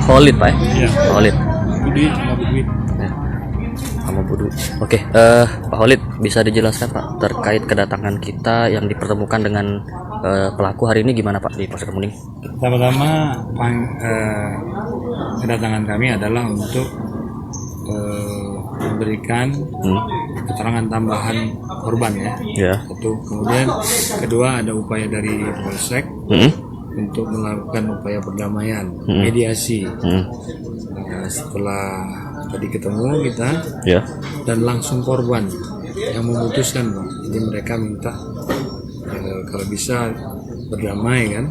Khalid Pak ya? Iya. Khalid. Budi sama Budwin. Ya. Sama Budu. Oke, Pak Khalid bisa dijelaskan Pak terkait kedatangan kita yang dipertemukan dengan pelaku hari ini gimana Pak di Polsek Kemuning? Pertama-tama kedatangan kami adalah untuk memberikan keterangan tambahan korban ya. Ya. Satu. Kemudian kedua ada upaya dari Polsek untuk melakukan upaya perdamaian, mediasi. Setelah tadi ketemu kita Ya. dan langsung korban yang memutuskan, jadi mereka minta kalau bisa berdamai kan.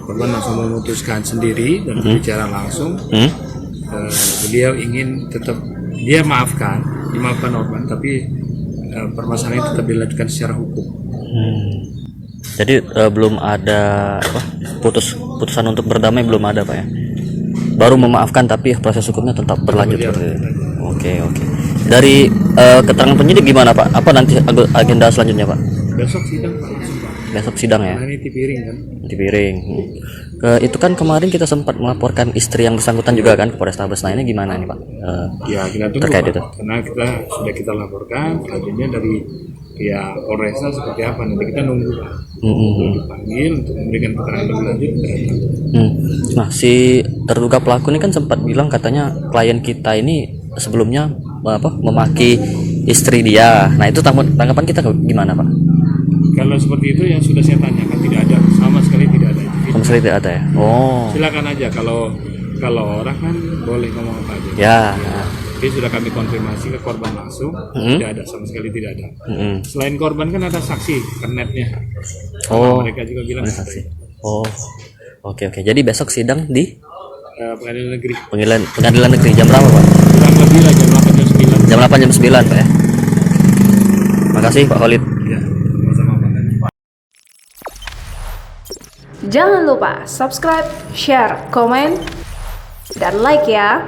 Korban langsung memutuskan sendiri dan berbicara langsung. Beliau ingin tetap dimaafkan korban, tapi permasalahan tetap dilanjutkan secara hukum. Jadi belum ada putusan untuk berdamai belum ada Pak ya? Baru memaafkan tapi proses hukumnya tetap berlanjut. Oke. Dari keterangan penyidik gimana Pak? Apa nanti agenda selanjutnya Pak? Besok sidang Pak. Besok sidang ya? Nah, ini di piring kan? Di piring. Itu kan kemarin kita sempat melaporkan istri yang bersangkutan juga kan ke Polrestabes. Nah ini gimana nih Pak? Ya kita tunggu terkait Pak, itu. karena kita laporkan, selanjutnya dari pihak Polresta seperti apa nanti kita nunggu Pak. Dipanggil untuk memberikan keterangan lebih lanjut. Nah si terduga pelaku ini kan sempat bilang katanya klien kita ini sebelumnya memaki istri dia. Nah itu tanggapan kita gimana Pak? Kalau seperti itu yang sudah saya tanyakan tidak ada, sama sekali tidak ada itu. Sama sekali tidak ada ya? Oh. Silakan aja kalau orang kan boleh ngomong apa aja. Ya. Jadi sudah kami konfirmasi ke korban langsung, tidak ada, sama sekali tidak ada. Selain korban kan ada saksi kernetnya. Oh. Mereka juga bilang Ada saksi. Oh. Oke. Jadi besok sidang di pengadilan negeri. Pengadilan negeri jam berapa Pak? Kurang lebih lah jam 8 jam 9. Jam 8 jam 9 Pak ya. Makasih Pak Khalid. Ya, sama-sama Pak. Jangan lupa subscribe, share, komen, dan like ya.